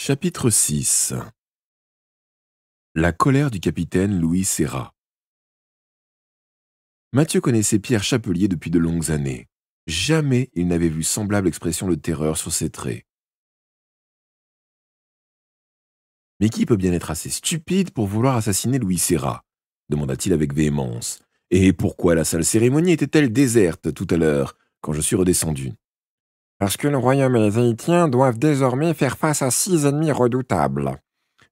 Chapitre 6. La colère du capitaine Louis Serra. Mathieu connaissait Pierre Chapelier depuis de longues années. Jamais il n'avait vu semblable expression de terreur sur ses traits. Mais qui peut bien être assez stupide pour vouloir assassiner Louis Serra demanda-t-il avec véhémence. Et pourquoi la salle cérémonie était-elle déserte tout à l'heure, quand je suis redescendu? Parce que le royaume et les Haïtiens doivent désormais faire face à 6 ennemis redoutables,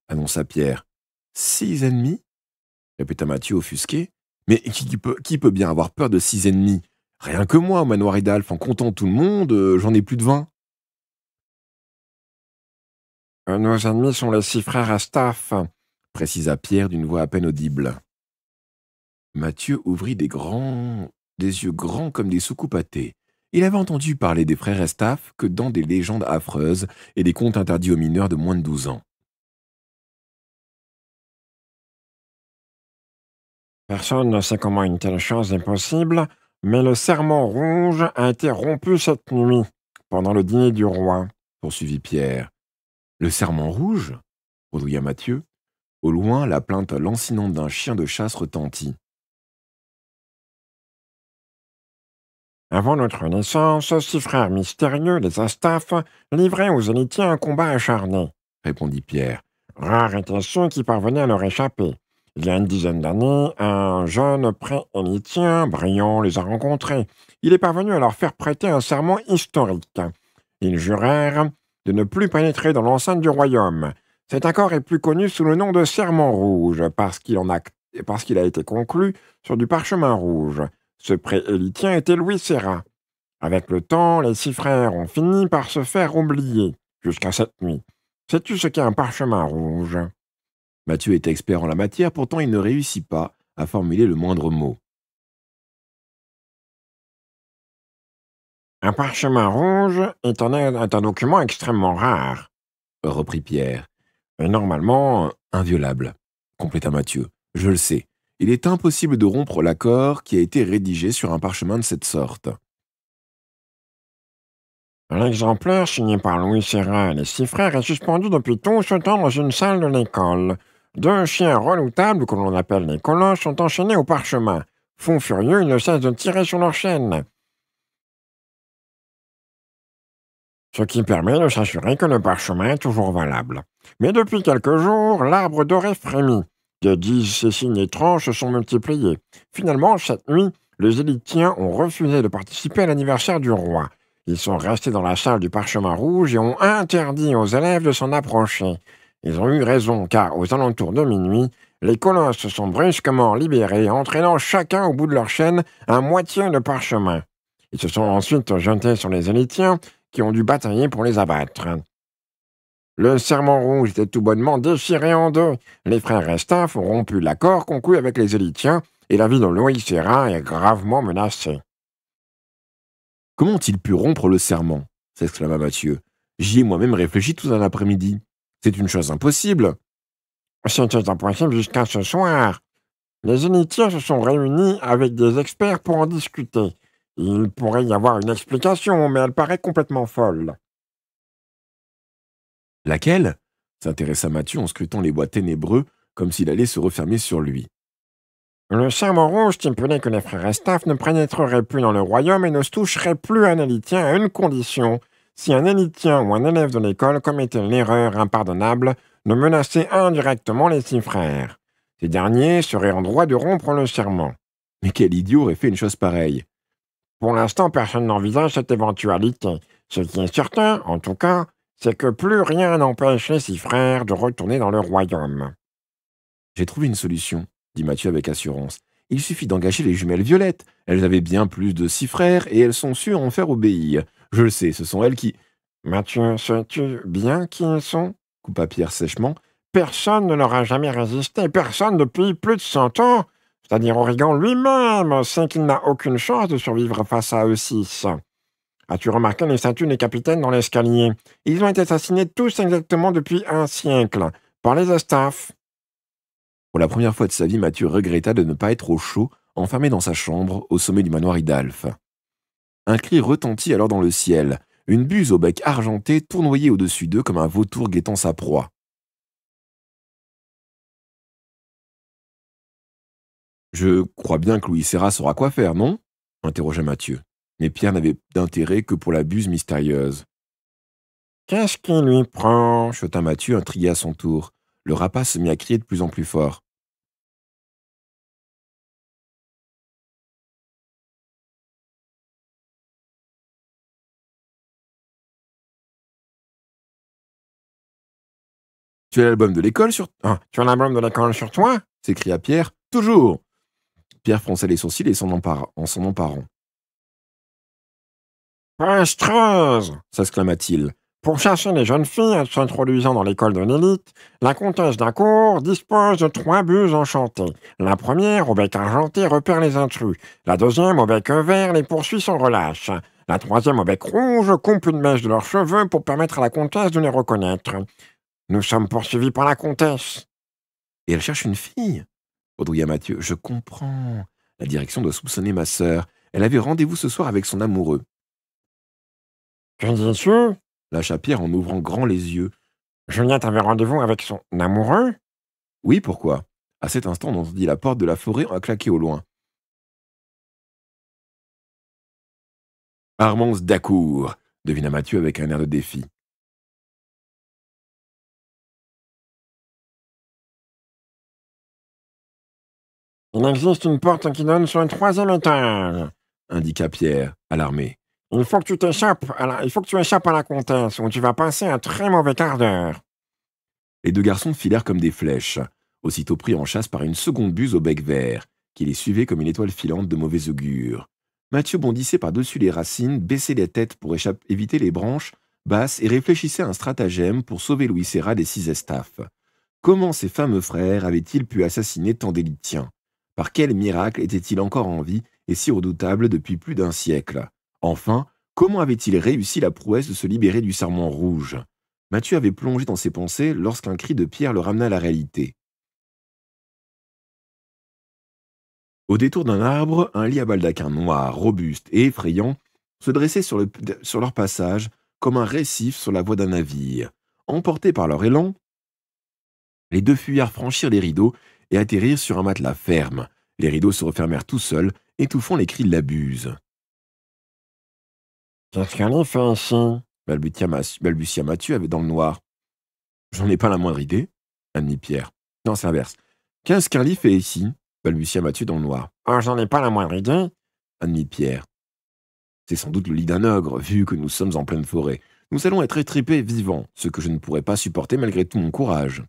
annonça Pierre. 6 ennemis? Répéta Mathieu offusqué. Mais qui peut bien avoir peur de 6 ennemis? Rien que moi, au manoir Idalphe, en comptant tout le monde, j'en ai plus de 20. Nos ennemis sont les 6 frères Astaphe, précisa Pierre d'une voix à peine audible. Mathieu ouvrit des yeux grands comme des soucoupes à thé. Il avait entendu parler des frères Estaphe que dans des légendes affreuses et des contes interdits aux mineurs de moins de 12 ans. Personne ne sait comment une telle chose est possible, mais le serment rouge a été rompu cette nuit, pendant le dîner du roi, poursuivit Pierre. Le serment rouge? Bredouilla Mathieu. Au loin, la plainte lancinante d'un chien de chasse retentit. Avant notre naissance, 6 frères mystérieux, les Astaphe, livraient aux Élitiens un combat acharné, répondit Pierre. Rares étaient ceux qui parvenaient à leur échapper. Il y a une dizaine d'années, un jeune pré-élitien brillant les a rencontrés. Il est parvenu à leur faire prêter un serment historique. Ils jurèrent de ne plus pénétrer dans l'enceinte du royaume. Cet accord est plus connu sous le nom de serment rouge, parce qu'il a été conclu sur du parchemin rouge. Ce pré-élitien était Louis Serra. Avec le temps, les 6 frères ont fini par se faire oublier, jusqu'à cette nuit. Sais-tu ce qu'est un parchemin rouge? Mathieu est expert en la matière, pourtant il ne réussit pas à formuler le moindre mot. Un parchemin rouge est un document extrêmement rare, reprit Pierre. Et normalement inviolable, compléta Mathieu. Je le sais. Il est impossible de rompre l'accord qui a été rédigé sur un parchemin de cette sorte. L'exemplaire signé par Louis Serra et les 6 frères est suspendu depuis tout ce temps dans une salle de l'école. 2 chiens redoutables, que l'on appelle les colosses, sont enchaînés au parchemin. Fous furieux, ils ne cessent de tirer sur leurs chaînes. Ce qui permet de s'assurer que le parchemin est toujours valable. Mais depuis quelques jours, l'arbre doré frémit. Des 10 signes étranges se sont multipliés. Finalement, cette nuit, les Élitiens ont refusé de participer à l'anniversaire du roi. Ils sont restés dans la salle du parchemin rouge et ont interdit aux élèves de s'en approcher. Ils ont eu raison, car aux alentours de minuit, les colosses se sont brusquement libérés, entraînant chacun au bout de leur chaîne un moitié de parchemin. Ils se sont ensuite jetés sur les Élitiens, qui ont dû batailler pour les abattre. Le serment rouge était tout bonnement déchiré en deux. Les frères Estaphe ont rompu l'accord conclu avec les Élitiens, et la vie de Louis Serra est gravement menacée. Comment ont-ils pu rompre le serment? S'exclama Mathieu. J'y ai moi-même réfléchi tout un après-midi. C'est une chose impossible. C'était impossible jusqu'à ce soir. Les Élitiens se sont réunis avec des experts pour en discuter. Il pourrait y avoir une explication, mais elle paraît complètement folle. Laquelle? S'intéressa Mathieu en scrutant les bois ténébreux, comme s'il allait se refermer sur lui. Le serment rouge stipulait que les frères Estaphe ne pénétreraient plus dans le royaume et ne se toucheraient plus à un élitien à une condition: si un élitien ou un élève de l'école commettait l'erreur impardonnable de menacer indirectement les 6 frères. Ces derniers seraient en droit de rompre le serment. Mais quel idiot aurait fait une chose pareille? Pour l'instant, personne n'envisage cette éventualité. Ce qui est certain, en tout cas, c'est que plus rien n'empêche les 6 frères de retourner dans le royaume. J'ai trouvé une solution, dit Mathieu avec assurance. Il suffit d'engager les jumelles violettes. Elles avaient bien plus de 6 frères et elles sont sûres en faire obéir. Je le sais, ce sont elles qui... Mathieu, sais-tu bien qui elles sont? Coupa Pierre sèchement. Personne ne leur a jamais résisté, personne depuis plus de 100 ans. C'est-à-dire Origan lui-même sait qu'il n'a aucune chance de survivre face à eux 6. As-tu remarqué les statues des capitaines dans l'escalier? Ils ont été assassinés tous exactement depuis 1 siècle, par les Astaphe. Pour la première fois de sa vie, Mathieu regretta de ne pas être au chaud, enfermé dans sa chambre, au sommet du manoir Idalphe. Un cri retentit alors dans le ciel. Une buse au bec argenté tournoyait au-dessus d'eux comme un vautour guettant sa proie. Je crois bien que Louis Serra saura quoi faire, non interrogea Mathieu. Mais Pierre n'avait d'intérêt que pour la buse mystérieuse. Qu'est-ce qui lui prend? Chota Mathieu, intrigué à son tour. Le rapace se mit à crier de plus en plus fort. Tu as l'album de l'école sur... Ah, tu as l'album de l'école sur toi? s'écria Pierre. Toujours. Pierre fronçait les sourcils et en s'en emparant. Pastreuse! S'exclama-t-il. Pour chercher les jeunes filles s'introduisant dans l'école de l'élite, la comtesse d'Acour dispose de 3 buses enchantées. La première, au bec argenté, repère les intrus. La deuxième, au bec vert, les poursuit sans relâche. La troisième, au bec rouge, coupe une mèche de leurs cheveux pour permettre à la comtesse de les reconnaître. Nous sommes poursuivis par la comtesse. Et elle cherche une fille bredouilla Mathieu. Je comprends. La direction doit soupçonner ma sœur. Elle avait rendez-vous ce soir avec son amoureux. Que dis-tu? Lâcha Pierre en ouvrant grand les yeux. Juliette avait rendez-vous avec son amoureux? Oui, pourquoi? À cet instant, on entendit la porte de la forêt claquer au loin. Armance d'Acour, devina Mathieu avec un air de défi. Il existe une porte qui donne sur un 3e étage, Indiqua Pierre, alarmé. Il faut que tu échappes à la comtesse, ou tu vas passer un très mauvais quart d'heure. Les 2 garçons filèrent comme des flèches, aussitôt pris en chasse par une seconde buse au bec vert, qui les suivait comme une étoile filante de mauvais augure. Mathieu bondissait par-dessus les racines, baissait les têtes pour éviter les branches basses et réfléchissait à un stratagème pour sauver Louis Serra des 6 Estaffes. Comment ces fameux frères avaient-ils pu assassiner tant d'Élitiens? Par quel miracle étaient-ils encore en vie et si redoutables depuis plus d'un siècle? Enfin, comment avaient-ils réussi la prouesse de se libérer du serment rouge? Mathieu avait plongé dans ses pensées lorsqu'un cri de Pierre le ramena à la réalité. Au détour d'un arbre, un lit à baldaquin noir, robuste et effrayant se dressait sur leur passage comme un récif sur la voie d'un navire. Emportés par leur élan, les 2 fuyards franchirent les rideaux et atterrirent sur un matelas ferme. Les rideaux se refermèrent tout seuls, étouffant les cris de la buse. Qu'est-ce qu'elle y fait ici? Balbutia Mathieu dans le noir. J'en ai pas la moindre idée, admit Pierre. Non, c'est l'inverse. Qu'est-ce qu'un lit fait ici? Balbutia Mathieu dans le noir. Oh, j'en ai pas la moindre idée, admit Pierre. C'est sans doute le lit d'un ogre, vu que nous sommes en pleine forêt. Nous allons être étripés vivants, ce que je ne pourrais pas supporter malgré tout mon courage.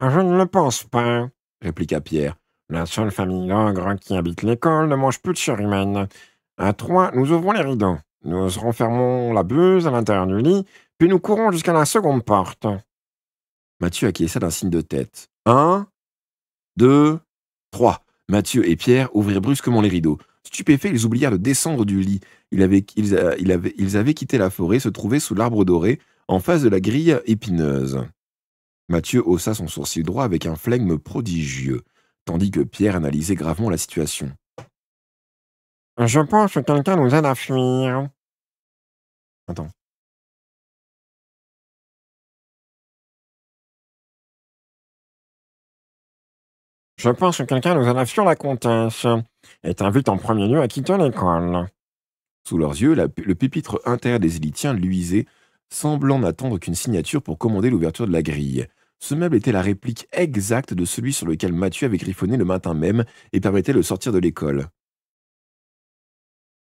Je ne le pense pas, répliqua Pierre. La seule famille d'ogres qui habite l'école ne mange plus de chair humaine. À 3, nous ouvrons les rideaux. Nous renfermons la buse à l'intérieur du lit, puis nous courons jusqu'à la seconde porte. Mathieu acquiesça d'un signe de tête. 1, 2, 3. Mathieu et Pierre ouvrirent brusquement les rideaux. Stupéfaits, ils oublièrent de descendre du lit. Ils avaient quitté la forêt, se trouvaient sous l'arbre doré, en face de la grille épineuse. Mathieu haussa son sourcil droit avec un flegme prodigieux, tandis que Pierre analysait gravement la situation. Je pense que quelqu'un nous aide à fuir. Attends. Je pense que quelqu'un nous aide à fuir la comtesse et t'invite en premier lieu à quitter l'école. Sous leurs yeux, le pupitre intérieur des Élitiens luisait, semblant n'attendre qu'une signature pour commander l'ouverture de la grille. Ce meuble était la réplique exacte de celui sur lequel Mathieu avait griffonné le matin même et permettait de sortir de l'école.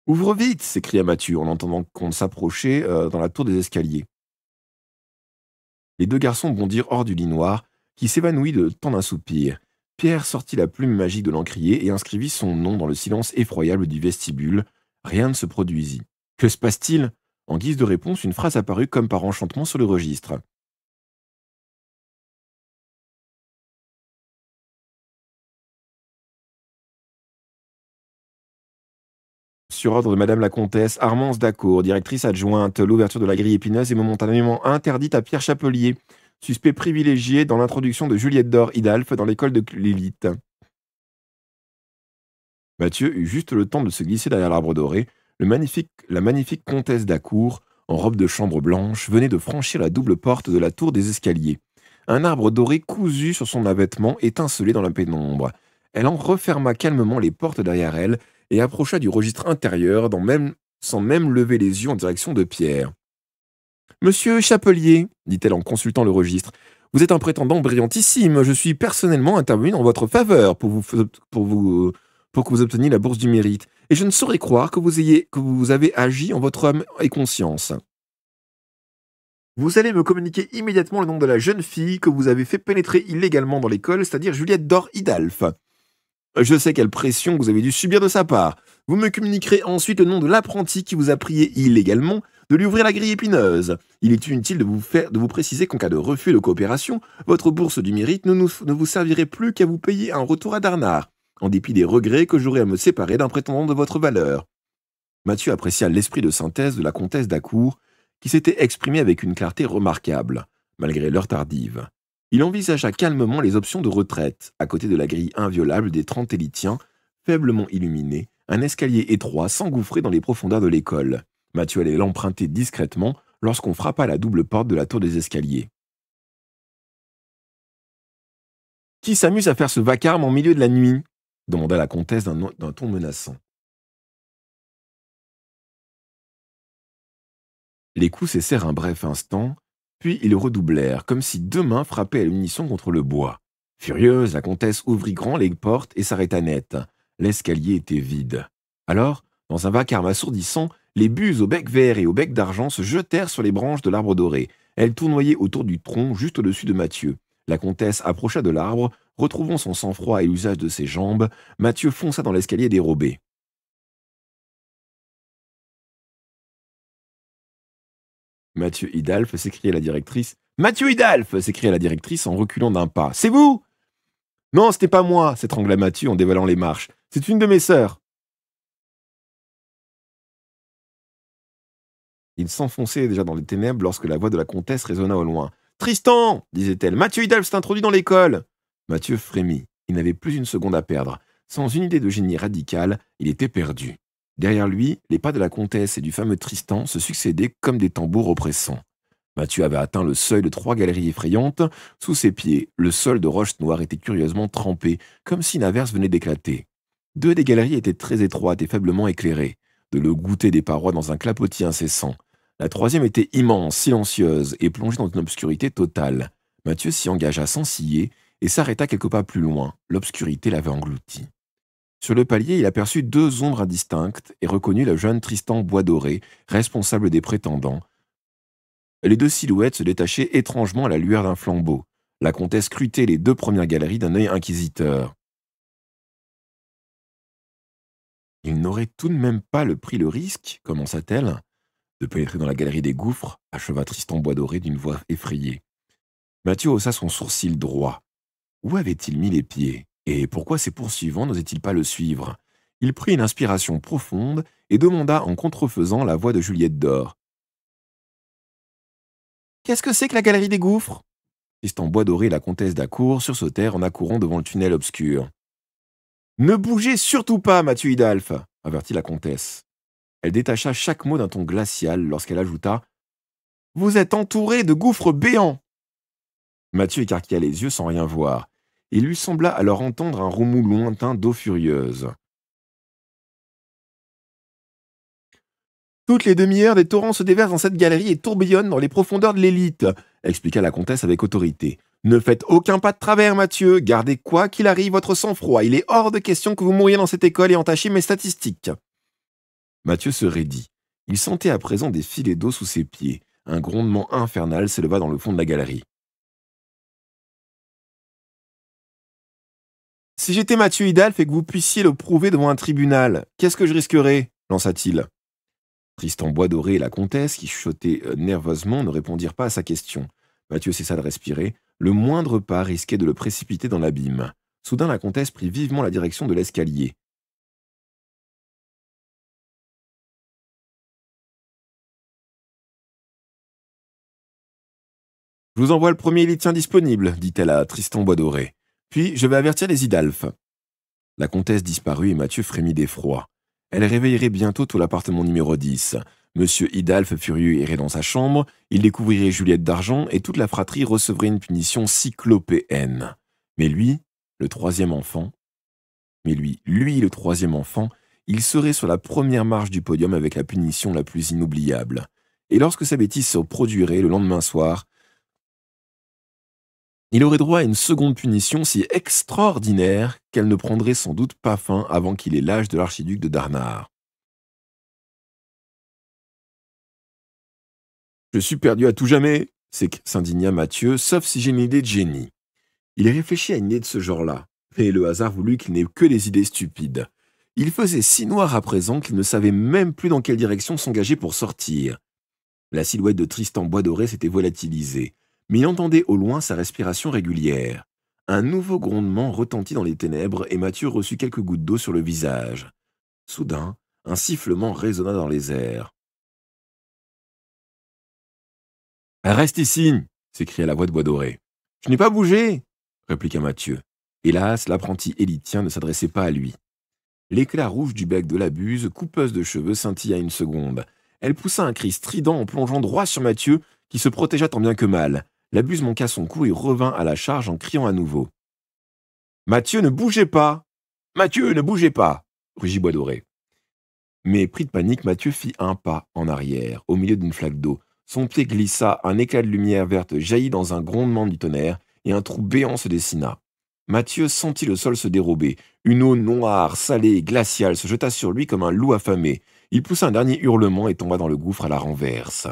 « Ouvre vite !» s'écria Mathieu en entendant qu'on s'approchait dans la tour des escaliers. Les 2 garçons bondirent hors du lit noir, qui s'évanouit de tant d'un soupir. Pierre sortit la plume magique de l'encrier et inscrivit son nom dans le silence effroyable du vestibule. Rien ne se produisit. Que se passe-t-il? En guise de réponse, une phrase apparut comme par enchantement sur le registre. Sur ordre de Madame la Comtesse, Armance d'Acour, directrice adjointe, l'ouverture de la grille épineuse est momentanément interdite à Pierre Chapelier, suspect privilégié dans l'introduction de Juliette d'Or Hidalphe dans l'école de l'élite. Mathieu eut juste le temps de se glisser derrière l'arbre doré. La magnifique comtesse d'Acour en robe de chambre blanche, venait de franchir la double porte de la tour des escaliers. Un arbre doré cousu sur son vêtement étincelait dans la pénombre. Elle en referma calmement les portes derrière elle et approcha du registre intérieur sans même lever les yeux en direction de Pierre. « Monsieur Chapelier, dit-elle en consultant le registre, vous êtes un prétendant brillantissime. Je suis personnellement intervenu en votre faveur pour que vous obteniez la bourse du mérite. Et je ne saurais croire que vous avez agi en votre âme et conscience. Vous allez me communiquer immédiatement le nom de la jeune fille que vous avez fait pénétrer illégalement dans l'école, c'est-à-dire Juliette Dor Hidalph. Je sais quelle pression vous avez dû subir de sa part. Vous me communiquerez ensuite le nom de l'apprenti qui vous a prié illégalement de lui ouvrir la grille épineuse. Il est inutile de vous préciser qu'en cas de refus de coopération, votre bourse du mérite ne vous servirait plus qu'à vous payer un retour à Darnard, en dépit des regrets que j'aurais à me séparer d'un prétendant de votre valeur. Mathieu apprécia l'esprit de synthèse de la comtesse d'Acourt, qui s'était exprimé avec une clarté remarquable, malgré l'heure tardive. Il envisagea calmement les options de retraite, à côté de la grille inviolable des 30 élitiens, faiblement illuminée, un escalier étroit s'engouffrait dans les profondeurs de l'école. Mathieu allait l'emprunter discrètement lorsqu'on frappa à la double porte de la tour des escaliers. « Qui s'amuse à faire ce vacarme en milieu de la nuit ?» demanda la comtesse d'un ton menaçant. Les coups cessèrent un bref instant, puis ils redoublèrent, comme si deux mains frappaient à l'unisson contre le bois. Furieuse, la comtesse ouvrit grand les portes et s'arrêta net. L'escalier était vide. Alors, dans un vacarme assourdissant, les buses au bec vert et au bec d'argent se jetèrent sur les branches de l'arbre doré. Elles tournoyaient autour du tronc, juste au-dessus de Mathieu. La comtesse approcha de l'arbre, retrouvant son sang-froid et l'usage de ses jambes. Mathieu fonça dans l'escalier dérobé. Mathieu Hidalph, s'écria la directrice. « Mathieu Hidalph !» s'écria la directrice en reculant d'un pas. « C'est vous ?»« Non, c'était pas moi !» s'étrangla Mathieu en dévalant les marches. « C'est une de mes sœurs. » Il s'enfonçait déjà dans les ténèbres lorsque la voix de la comtesse résonna au loin. « Tristan !» disait-elle. « Mathieu Hidalph s'est introduit dans l'école !» Mathieu frémit. Il n'avait plus une seconde à perdre. Sans une idée de génie radical, il était perdu. Derrière lui, les pas de la comtesse et du fameux Tristan se succédaient comme des tambours oppressants. Mathieu avait atteint le seuil de 3 galeries effrayantes. Sous ses pieds, le sol de roches noires était curieusement trempé, comme si une averse venait d'éclater. 2 des galeries étaient très étroites et faiblement éclairées, de l'eau gouttée des parois dans un clapotis incessant. La 3e était immense, silencieuse et plongée dans une obscurité totale. Mathieu s'y engagea sans ciller et s'arrêta quelques pas plus loin. L'obscurité l'avait englouti. Sur le palier, il aperçut 2 ombres indistinctes et reconnut le jeune Tristan Boisdoré, responsable des prétendants. Les 2 silhouettes se détachaient étrangement à la lueur d'un flambeau. La comtesse scrutait les 2 premières galeries d'un œil inquisiteur. « Il n'aurait tout de même pas pris le risque, commença-t-elle, de pénétrer dans la galerie des gouffres, acheva Tristan Boisdoré d'une voix effrayée. Mathieu haussa son sourcil droit. Où avait-il mis les pieds ? Et pourquoi ses poursuivants n'osaient-ils pas le suivre ? Il prit une inspiration profonde et demanda en contrefaisant la voix de Juliette Dor. « Qu'est-ce que c'est que la galerie des gouffres ?» Tristan Boisdoré et la comtesse d'Acourt sursautèrent en accourant devant le tunnel obscur. « Ne bougez surtout pas, Mathieu Hidalph !» avertit la comtesse. Elle détacha chaque mot d'un ton glacial lorsqu'elle ajouta « Vous êtes entouré de gouffres béants !» Mathieu écarquilla les yeux sans rien voir. Il lui sembla alors entendre un remous lointain d'eau furieuse. « Toutes les demi-heures, des torrents se déversent dans cette galerie et tourbillonnent dans les profondeurs de l'élite, » expliqua la comtesse avec autorité. « Ne faites aucun pas de travers, Mathieu. Gardez quoi qu'il arrive votre sang-froid. Il est hors de question que vous mouriez dans cette école et entachiez mes statistiques. » Mathieu se raidit. Il sentait à présent des filets d'eau sous ses pieds. Un grondement infernal s'éleva dans le fond de la galerie. « Si j'étais Mathieu Hidalph et que vous puissiez le prouver devant un tribunal, qu'est-ce que je risquerais ?» lança-t-il. Tristan Boisdoré et la comtesse, qui chuchotaient nerveusement, ne répondirent pas à sa question. Mathieu cessa de respirer. Le moindre pas risquait de le précipiter dans l'abîme. Soudain, la comtesse prit vivement la direction de l'escalier. « Je vous envoie le premier élitien disponible, » dit-elle à Tristan Boisdoré. « Puis, je vais avertir les Hidalph. » La comtesse disparut et Mathieu frémit d'effroi. Elle réveillerait bientôt tout l'appartement numéro 10. Monsieur Hidalphe, furieux, irait dans sa chambre, il découvrirait Juliette d'Argent et toute la fratrie recevrait une punition cyclopéenne. Mais lui, le troisième enfant, le troisième enfant, il serait sur la première marche du podium avec la punition la plus inoubliable. Et lorsque sa bêtise se produirait le lendemain soir, il aurait droit à une seconde punition si extraordinaire qu'elle ne prendrait sans doute pas fin avant qu'il ait l'âge de l'archiduc de Darnard. « Je suis perdu à tout jamais !» s'indigna Mathieu, sauf si j'ai une idée de génie. Il réfléchit à une idée de ce genre-là, mais le hasard voulut qu'il n'ait que des idées stupides. Il faisait si noir à présent qu'il ne savait même plus dans quelle direction s'engager pour sortir. La silhouette de Tristan Boisdoré s'était volatilisée, mais il entendait au loin sa respiration régulière. Un nouveau grondement retentit dans les ténèbres et Mathieu reçut quelques gouttes d'eau sur le visage. Soudain, un sifflement résonna dans les airs. « Reste ici !» s'écria la voix de Boisdoré. « Je n'ai pas bougé !» répliqua Mathieu. Hélas, l'apprenti élitien ne s'adressait pas à lui. L'éclat rouge du bec de la buse, coupeuse de cheveux, scintilla une seconde. Elle poussa un cri strident en plongeant droit sur Mathieu, qui se protégea tant bien que mal. La buse manqua son coup et revint à la charge en criant à nouveau. « Mathieu, ne bougez pas ! Mathieu, ne bougez pas !» rugit Boisdoré. Mais pris de panique, Mathieu fit un pas en arrière, au milieu d'une flaque d'eau. Son pied glissa, un éclat de lumière verte jaillit dans un grondement du tonnerre, et un trou béant se dessina. Mathieu sentit le sol se dérober. Une eau noire, salée et glaciale se jeta sur lui comme un loup affamé. Il poussa un dernier hurlement et tomba dans le gouffre à la renverse.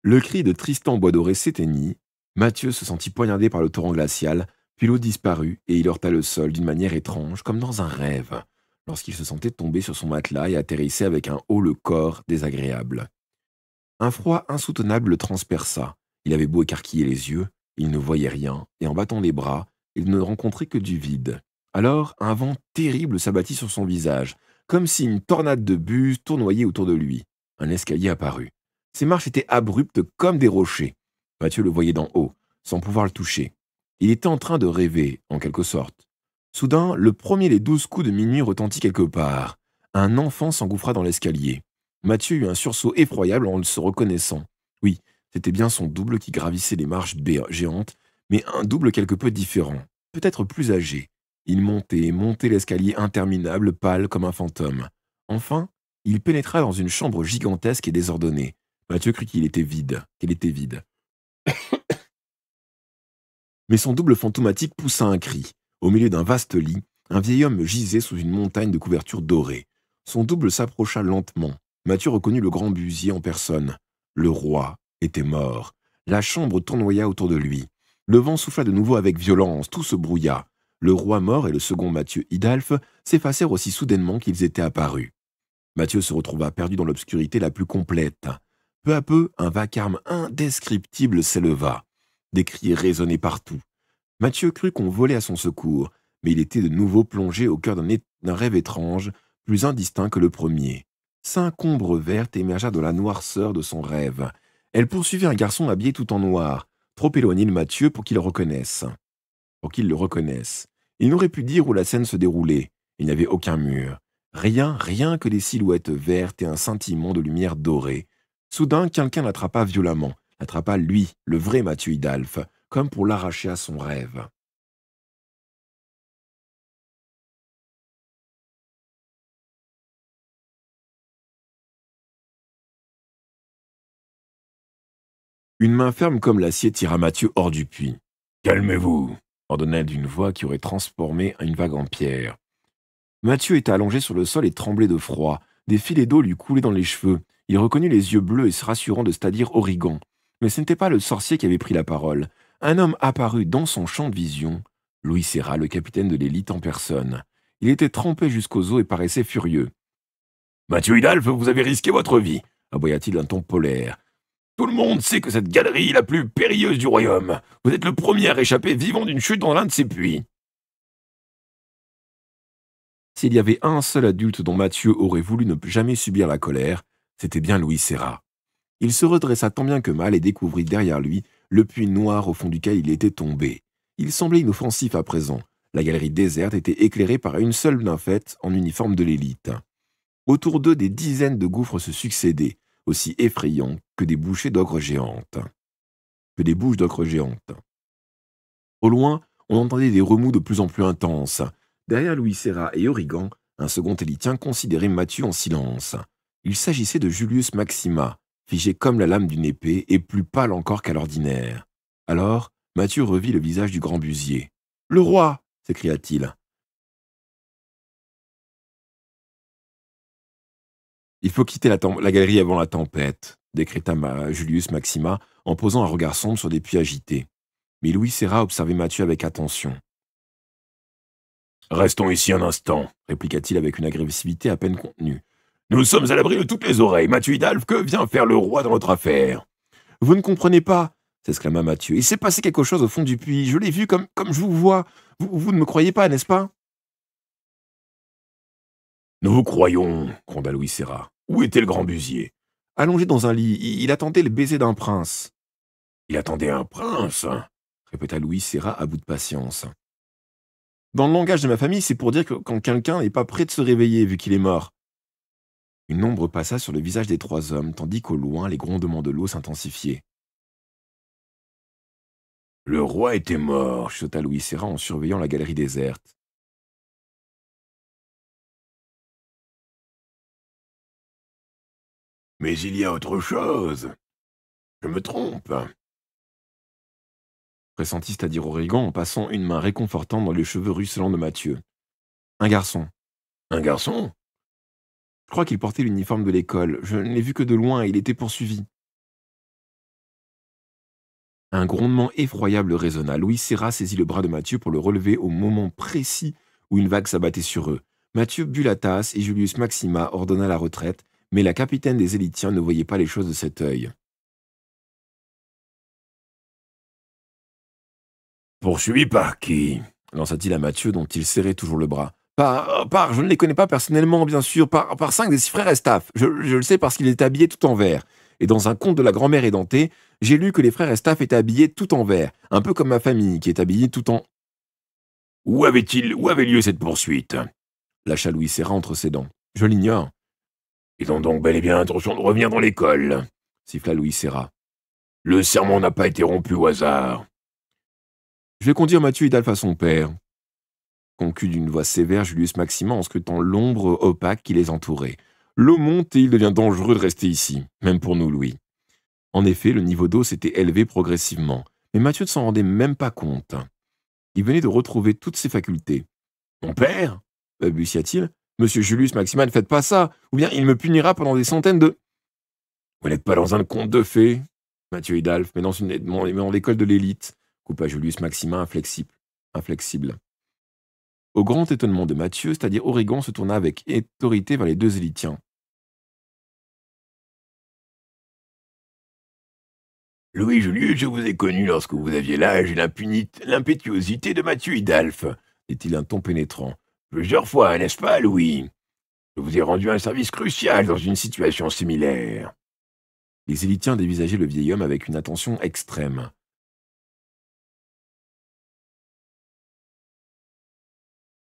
Le cri de Tristan Boisdoré s'éteignit. Mathieu se sentit poignardé par le torrent glacial, puis l'eau disparut et il heurta le sol d'une manière étrange, comme dans un rêve, lorsqu'il se sentait tomber sur son matelas et atterrissait avec un haut-le-corps désagréable. Un froid insoutenable le transperça. Il avait beau écarquiller les yeux, il ne voyait rien, et en battant les bras, il ne rencontrait que du vide. Alors, un vent terrible s'abattit sur son visage, comme si une tornade de buse tournoyait autour de lui. Un escalier apparut. Ses marches étaient abruptes comme des rochers. Mathieu le voyait d'en haut, sans pouvoir le toucher. Il était en train de rêver, en quelque sorte. Soudain, le premier des 12 coups de minuit retentit quelque part. Un enfant s'engouffra dans l'escalier. Mathieu eut un sursaut effroyable en se reconnaissant. Oui, c'était bien son double qui gravissait les marches géantes, mais un double quelque peu différent, peut-être plus âgé. Il montait et montait l'escalier interminable, pâle comme un fantôme. Enfin, il pénétra dans une chambre gigantesque et désordonnée. Mathieu crut qu'elle était vide. Mais son double fantomatique poussa un cri. Au milieu d'un vaste lit, un vieil homme gisait sous une montagne de couvertures dorées. Son double s'approcha lentement. Mathieu reconnut le grand busier en personne. Le roi était mort. La chambre tournoya autour de lui. Le vent souffla de nouveau avec violence, tout se brouilla. Le roi mort et le second Mathieu Hidalphe s'effacèrent aussi soudainement qu'ils étaient apparus. Mathieu se retrouva perdu dans l'obscurité la plus complète. Peu à peu, un vacarme indescriptible s'éleva. Des cris résonnaient partout. Mathieu crut qu'on volait à son secours, mais il était de nouveau plongé au cœur d'un rêve étrange, plus indistinct que le premier. 5 ombres vertes émergèrent de la noirceur de son rêve. Elles poursuivaient un garçon habillé tout en noir, trop éloigné de Mathieu pour qu'il le reconnaisse. Il n'aurait pu dire où la scène se déroulait. Il n'y avait aucun mur. Rien que des silhouettes vertes et un scintillement de lumière dorée. Soudain, quelqu'un l'attrapa violemment. L'attrapa lui, le vrai Mathieu Hidalphe, comme pour l'arracher à son rêve. Une main ferme comme l'acier tira Mathieu hors du puits. « Calmez-vous » ordonna-t-elle d'une voix qui aurait transformé une vague en pierre. Mathieu était allongé sur le sol et tremblait de froid. Des filets d'eau lui coulaient dans les cheveux. Il reconnut les yeux bleus et se rassurant de c'est-à-dire Origan. Mais ce n'était pas le sorcier qui avait pris la parole. Un homme apparut dans son champ de vision. Louis Serra, le capitaine de l'élite en personne. Il était trempé jusqu'aux os et paraissait furieux. « Mathieu Hidalphe, vous avez risqué votre vie » aboya-t-il d'un ton polaire. « Tout le monde sait que cette galerie est la plus périlleuse du royaume. Vous êtes le premier à échapper vivant d'une chute dans l'un de ces puits. » S'il y avait un seul adulte dont Mathieu aurait voulu ne jamais subir la colère, c'était bien Louis Serra. Il se redressa tant bien que mal et découvrit derrière lui le puits noir au fond duquel il était tombé. Il semblait inoffensif à présent. La galerie déserte était éclairée par une seule nymphette en uniforme de l'élite. Autour d'eux, des dizaines de gouffres se succédaient, aussi effrayants que des bouchées d'ogres géantes. Que des bouches d'ocre géantes. Au loin, on entendait des remous de plus en plus intenses. Derrière Louis Serra et Origan, un second élitien considérait Mathieu en silence. Il s'agissait de Julius Maxima, figé comme la lame d'une épée et plus pâle encore qu'à l'ordinaire. Alors, Mathieu revit le visage du grand busier. « Le roi !» s'écria-t-il. « Il faut quitter la galerie avant la tempête », décréta Julius Maxima en posant un regard sombre sur des puits agités. Mais Louis Serra observait Mathieu avec attention. « Restons ici un instant, » répliqua-t-il avec une agressivité à peine contenue. « Nous sommes à l'abri de toutes les oreilles. Mathieu Hidalf, que vient faire le roi dans notre affaire ?»« Vous ne comprenez pas » s'exclama Mathieu. « Il s'est passé quelque chose au fond du puits. Je l'ai vu comme je vous vois. Vous ne me croyez pas, n'est-ce pas ?»« Nous vous croyons, » gronda Louis Serra. « Où était le grand busier ?»« Allongé dans un lit. Il attendait le baiser d'un prince. »« Il attendait un prince ?» répéta Louis Serra à bout de patience. Dans le langage de ma famille, c'est pour dire que quand quelqu'un n'est pas prêt de se réveiller vu qu'il est mort. Une ombre passa sur le visage des trois hommes, tandis qu'au loin, les grondements de l'eau s'intensifiaient. Le roi était mort, chuchota Louis Serra en surveillant la galerie déserte. Mais il y a autre chose. Je me trompe. Pressentit c'est-à-dire Origan en passant une main réconfortante dans les cheveux ruisselants de Mathieu. Un garçon. Un garçon ? Je crois qu'il portait l'uniforme de l'école. Je ne l'ai vu que de loin et il était poursuivi. Un grondement effroyable résonna. Louis Serra saisit le bras de Mathieu pour le relever au moment précis où une vague s'abattait sur eux. Mathieu but la tasse et Julius Maxima ordonna la retraite, mais la capitaine des Élitiens ne voyait pas les choses de cet œil. « Poursuivi par qui ?» lança-t-il à Mathieu dont il serrait toujours le bras. Je ne les connais pas personnellement, bien sûr, par 5 des 6 frères Estaphe. Je le sais parce qu'il était habillé tout en vert. Et dans un conte de la grand-mère édentée, j'ai lu que les frères Estaphe étaient habillés tout en vert, un peu comme ma famille qui est habillée tout en... Où avait lieu cette poursuite ? Lâcha Louis Serra entre ses dents. Je l'ignore. Ils ont donc bel et bien l'intention de revenir dans l'école, siffla Louis Serra. Le serment n'a pas été rompu au hasard. Je vais conduire Mathieu Hidalf à son père, conclut d'une voix sévère Julius Maxima en scrutant l'ombre opaque qui les entourait. L'eau monte et il devient dangereux de rester ici, même pour nous, Louis. En effet, le niveau d'eau s'était élevé progressivement, mais Mathieu ne s'en rendait même pas compte. Il venait de retrouver toutes ses facultés. « Mon père ?» balbutia-t-il. « Monsieur Julius Maxima, ne faites pas ça, ou bien il me punira pendant des centaines de... » Vous n'êtes pas dans un conte de fées, Mathieu Hidalf, mais dans l'école de l'élite, coupa Julius Maxima inflexible. Au grand étonnement de Mathieu, c'est-à-dire Origan se tourna avec autorité vers les 2 Élitiens. « Louis Julius, je vous ai connu lorsque vous aviez l'âge et l'impétuosité de Mathieu Hidalf, dit-il d'un ton pénétrant. Plusieurs fois, n'est-ce pas, Louis ? Je vous ai rendu un service crucial dans une situation similaire. » Les Élitiens dévisageaient le vieil homme avec une attention extrême.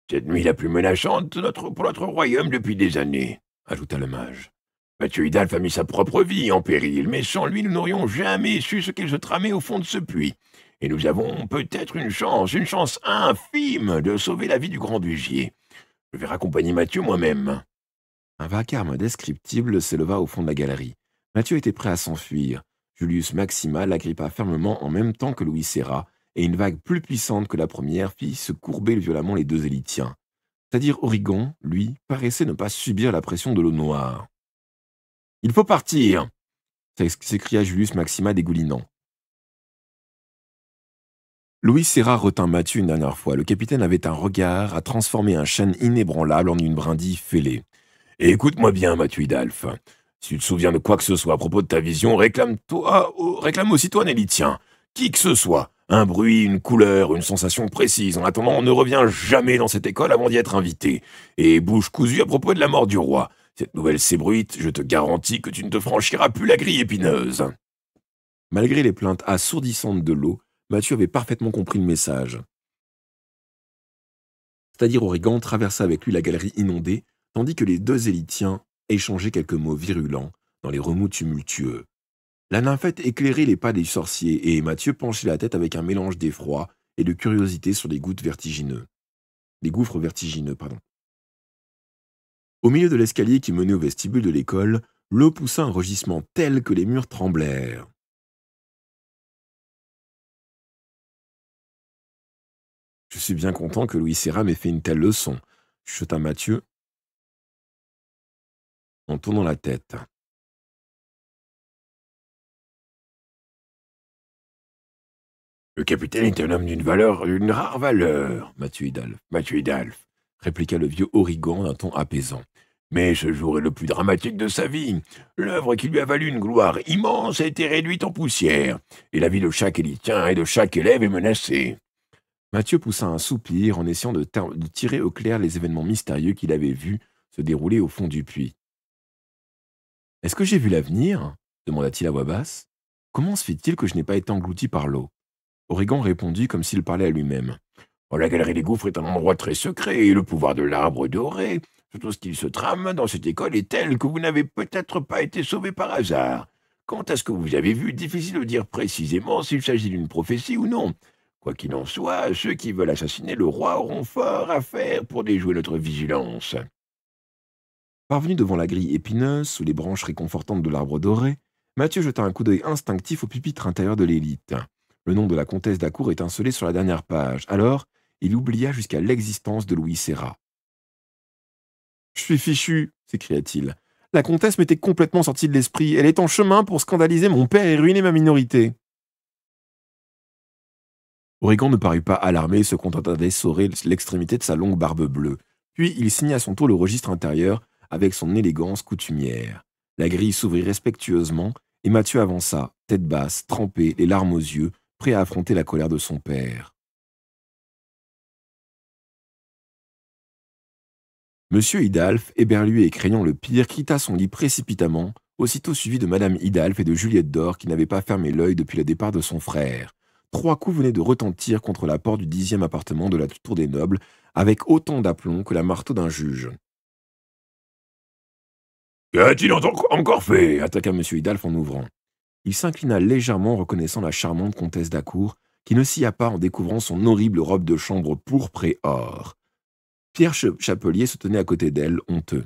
Cette nuit la plus menaçante pour notre royaume depuis des années, ajouta le mage. Mathieu Hidalf a mis sa propre vie en péril, mais sans lui, nous n'aurions jamais su ce qu'il se tramait au fond de ce puits. Et nous avons peut-être une chance infime de sauver la vie du grand busier. Je vais raccompagner Mathieu moi-même. Un vacarme indescriptible s'éleva au fond de la galerie. Mathieu était prêt à s'enfuir. Julius Maxima l'agrippa fermement en même temps que Louis Serra, et une vague plus puissante que la première fit se courber violemment les 2 Élitiens. C'est-à-dire Origan, lui, paraissait ne pas subir la pression de l'eau noire. « Il faut partir !» s'écria Julius Maxima dégoulinant. Louis Serra retint Mathieu une dernière fois. Le capitaine avait un regard à transformer un chêne inébranlable en une brindille fêlée. « Écoute-moi bien, Mathieu Hidalf. Si tu te souviens de quoi que ce soit à propos de ta vision, réclame aussitôt un élitien. Qui que ce soit. Un bruit, une couleur, une sensation précise. En attendant, ne reviens jamais dans cette école avant d'y être invité. Et bouche cousue à propos de la mort du roi. Cette nouvelle s'ébruite, je te garantis que tu ne te franchiras plus la grille épineuse. » Malgré les plaintes assourdissantes de l'eau, Mathieu avait parfaitement compris le message. c'est-à-dire Origan, traversa avec lui la galerie inondée, tandis que les deux Élitiens échangeaient quelques mots virulents dans les remous tumultueux. La nymphette éclairait les pas des sorciers et Mathieu penchait la tête avec un mélange d'effroi et de curiosité sur les gouffres vertigineux, pardon. Au milieu de l'escalier qui menait au vestibule de l'école, l'eau poussa un rugissement tel que les murs tremblèrent. Je suis bien content que Louis Serra m'ait fait une telle leçon, chuchota Mathieu en tournant la tête. Le capitaine est un homme d'une rare valeur, Mathieu Hidalf, Répliqua le vieux Origan d'un ton apaisant. Mais ce jour est le plus dramatique de sa vie. L'œuvre qui lui a valu une gloire immense a été réduite en poussière, et la vie de chaque élitien et de chaque élève est menacée. Mathieu poussa un soupir en essayant de tirer au clair les événements mystérieux qu'il avait vus se dérouler au fond du puits. « Est-ce que j'ai vu l'avenir » demanda-t-il à voix basse. « Comment se fait-il que je n'ai pas été englouti par l'eau » Origan répondit comme s'il parlait à lui-même. Oh, la galerie des gouffres est un endroit très secret, et le pouvoir de l'arbre doré, tout ce qu'il se trame dans cette école est tel que vous n'avez peut-être pas été sauvé par hasard. Quant à ce que vous avez vu, difficile de dire précisément s'il s'agit d'une prophétie ou non. Quoi qu'il en soit, ceux qui veulent assassiner le roi auront fort à faire pour déjouer notre vigilance. » Parvenu devant la grille épineuse, sous les branches réconfortantes de l'arbre doré, Mathieu jeta un coup d'œil instinctif au pupitre intérieur de l'élite. Le nom de la comtesse d'Acour étincelait sur la dernière page. Alors, il oublia jusqu'à l'existence de Louis Serra. « Je suis fichu !» s'écria-t-il. « La comtesse m'était complètement sortie de l'esprit. Elle est en chemin pour scandaliser mon père et ruiner ma minorité. » Origan ne parut pas alarmé et se contenta d'essorer l'extrémité de sa longue barbe bleue. Puis il signa à son tour le registre intérieur avec son élégance coutumière. La grille s'ouvrit respectueusement et Mathieu avança, tête basse, trempé, les larmes aux yeux, prêt à affronter la colère de son père. Monsieur Hidalf, éberlué et craignant le pire, quitta son lit précipitamment, aussitôt suivi de Madame Hidalf et de Juliette d'Or qui n'avaient pas fermé l'œil depuis le départ de son frère. 3 coups venaient de retentir contre la porte du 10e appartement de la Tour des Nobles, avec autant d'aplomb que la marteau d'un juge. « Qu'a-t-il encore fait » attaqua M. Hidalf en ouvrant. Il s'inclina légèrement en reconnaissant la charmante comtesse d'Acour, qui ne s'y a pas en découvrant son horrible robe de chambre pourpre et or. Pierre Chapelier se tenait à côté d'elle, honteux.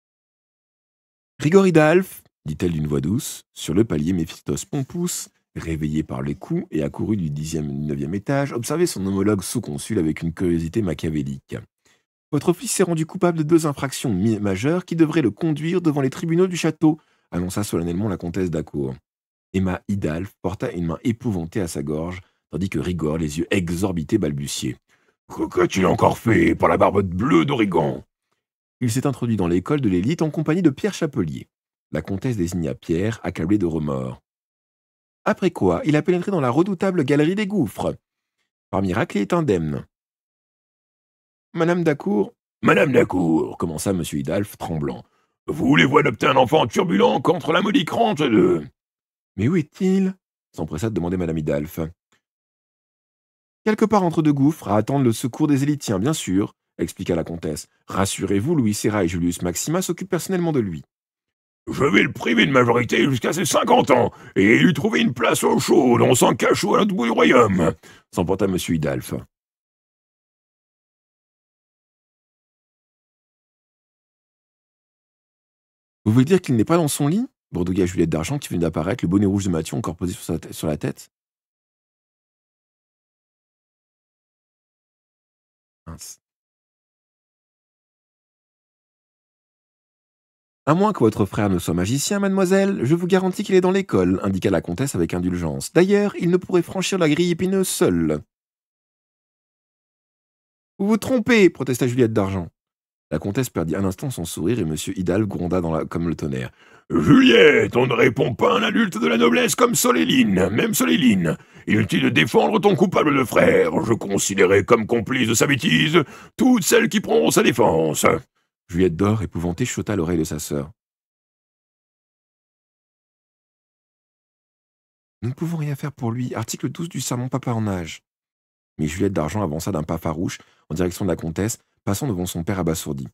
« Rigor Hidalf » dit-elle d'une voix douce. Sur le palier, Méphistos Pompous, réveillé par les coups et accouru du 10e et du 9e étage, observait son homologue sous-consul avec une curiosité machiavélique. « Votre fils s'est rendu coupable de 2 infractions majeures qui devraient le conduire devant les tribunaux du château, annonça solennellement la comtesse d'Acour. Emma Hidalf porta une main épouvantée à sa gorge, tandis que Rigor, les yeux exorbités, balbutiait. « Qu'a-t-il encore fait par la barbe bleue d'Origan ?» Il s'est introduit dans l'école de l'élite en compagnie de Pierre Chapelier. La comtesse désigna Pierre, accablé de remords. Après quoi, il a pénétré dans la redoutable galerie des gouffres. Par miracle, il est indemne. Madame d'Acour, commença M. Hidalf, tremblant. Vous voulez voir adopter un enfant turbulent contre la maudite rente de... Mais où est-il s'empressa de demander Madame Hidalf. Quelque part entre 2 gouffres, à attendre le secours des élitiens, bien sûr, expliqua la comtesse. Rassurez-vous, Louis Serra et Julius Maxima s'occupent personnellement de lui. Je vais le priver de majorité jusqu'à ses 50 ans, et lui trouver une place au chaud dans son cachot à l'autre bout du royaume, s'emporta M. Hidalf. Vous voulez dire qu'il n'est pas dans son lit bredouilla Juliette d'Argent qui venait d'apparaître, le bonnet rouge de Mathieu encore posé sur la tête. Mince. À moins que votre frère ne soit magicien, mademoiselle, je vous garantis qu'il est dans l'école, indiqua la comtesse avec indulgence. D'ailleurs, il ne pourrait franchir la grille épineuse seul. Vous vous trompez, protesta Juliette d'Argent. La comtesse perdit un instant son sourire et M. Hidalf gronda comme le tonnerre. Juliette, on ne répond pas à un adulte de la noblesse comme Soléline, même Soléline. Inutile de défendre ton coupable de frère. Je considérais comme complice de sa bêtise toutes celles qui prendront sa défense. Juliette d'Or, épouvantée, chuchota à l'oreille de sa sœur. Nous ne pouvons rien faire pour lui. Article 12 du serment papa en âge. Mais Juliette d'Argent avança d'un pas farouche en direction de la comtesse, passant devant son père abasourdi.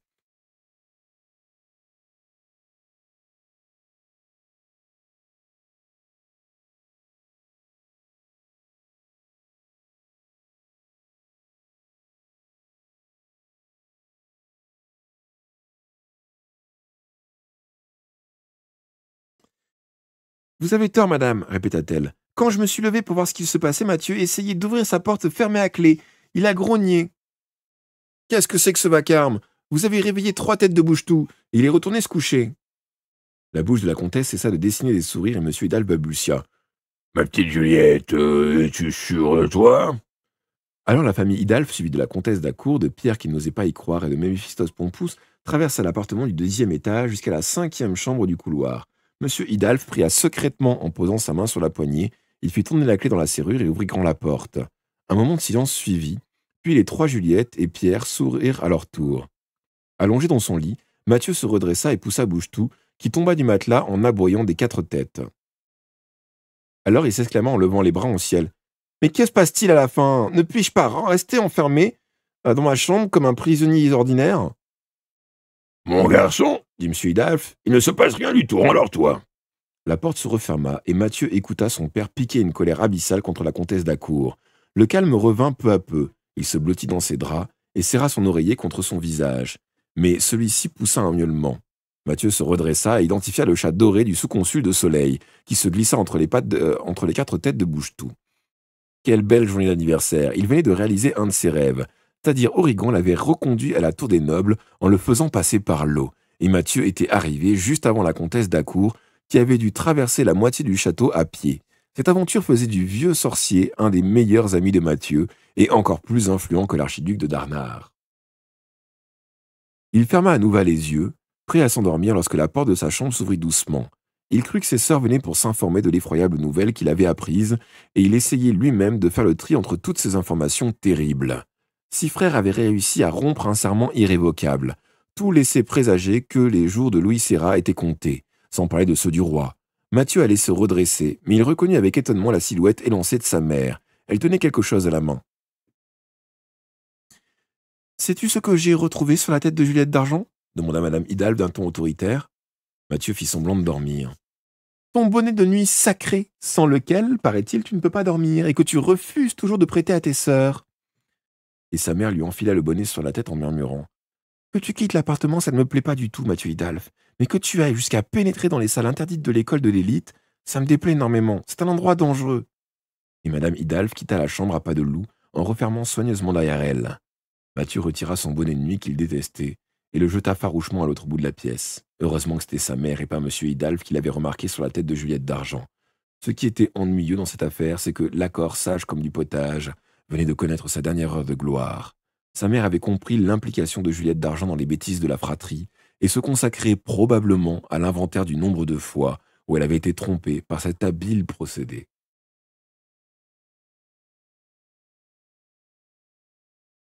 Vous avez tort, madame, répéta-t-elle. Quand je me suis levée pour voir ce qu'il se passait, Mathieu essayait d'ouvrir sa porte fermée à clé. Il a grogné. Qu'est-ce que c'est que ce vacarme? Vous avez réveillé 3 têtes de bouche-tout. Il est retourné se coucher. La bouche de la comtesse cessa de dessiner des sourires et M. Hidalgo balbutia. Ma petite Juliette, es-tu sûre de toi? Alors la famille Hidalgo, suivie de la comtesse d'Acour, de Pierre qui n'osait pas y croire et de Méphistos Pompous, traversa l'appartement du 2e étage jusqu'à la 5e chambre du couloir. M. Hidalgo pria secrètement en posant sa main sur la poignée. Il fit tourner la clé dans la serrure et ouvrit grand la porte. Un moment de silence suivit, puis les 3 Juliette et Pierre sourirent à leur tour. Allongé dans son lit, Mathieu se redressa et poussa Bouchetou, qui tomba du matelas en aboyant des 4 têtes. Alors il s'exclama en levant les bras au ciel. « Mais que se passe-t-il à la fin? Ne puis-je pas rester enfermé dans ma chambre comme un prisonnier ordinaire ?»« Mon garçon, dit M. Hidalgo, il ne se passe rien du tout, alors toi. » La porte se referma et Mathieu écouta son père piquer une colère abyssale contre la comtesse d'Acour. Le calme revint peu à peu. Il se blottit dans ses draps et serra son oreiller contre son visage. Mais celui-ci poussa un miaulement. Mathieu se redressa et identifia le chat doré du sous-consul de Soleil, qui se glissa entre les 4 têtes de Bouchetou. Quelle belle journée d'anniversaire! Il venait de réaliser un de ses rêves. C'est-à-dire Origon l'avait reconduit à la Tour des Nobles en le faisant passer par l'eau. Et Mathieu était arrivé juste avant la comtesse d'Acour, qui avait dû traverser la moitié du château à pied. Cette aventure faisait du vieux sorcier un des meilleurs amis de Mathieu, et encore plus influent que l'archiduc de Darnard. Il ferma à nouveau les yeux, prêt à s'endormir lorsque la porte de sa chambre s'ouvrit doucement. Il crut que ses sœurs venaient pour s'informer de l'effroyable nouvelle qu'il avait apprise, et il essayait lui-même de faire le tri entre toutes ces informations terribles. 6 frères avaient réussi à rompre un serment irrévocable. Tout laissait présager que les jours de Louis Serra étaient comptés, sans parler de ceux du roi. Mathieu allait se redresser, mais il reconnut avec étonnement la silhouette élancée de sa mère. Elle tenait quelque chose à la main. « Sais-tu ce que j'ai retrouvé sur la tête de Juliette d'Argent ?» demanda Madame Hidalgo d'un ton autoritaire. Mathieu fit semblant de dormir. « Ton bonnet de nuit sacré, sans lequel, paraît-il, tu ne peux pas dormir, et que tu refuses toujours de prêter à tes sœurs. » Et sa mère lui enfila le bonnet sur la tête en murmurant. « Que tu quittes l'appartement, ça ne me plaît pas du tout, Mathieu Hidalgo. Mais que tu ailles jusqu'à pénétrer dans les salles interdites de l'école de l'élite, ça me déplaît énormément. C'est un endroit dangereux. » Et Madame Hidalgo quitta la chambre à pas de loup, en refermant soigneusement derrière elle. Mathieu retira son bonnet de nuit qu'il détestait et le jeta farouchement à l'autre bout de la pièce. Heureusement que c'était sa mère et pas M. Hidalgo qui l'avait remarqué sur la tête de Juliette d'Argent. Ce qui était ennuyeux dans cette affaire, c'est que l'accord sage comme du potage venait de connaître sa dernière heure de gloire. Sa mère avait compris l'implication de Juliette d'Argent dans les bêtises de la fratrie et se consacrait probablement à l'inventaire du nombre de fois où elle avait été trompée par cet habile procédé.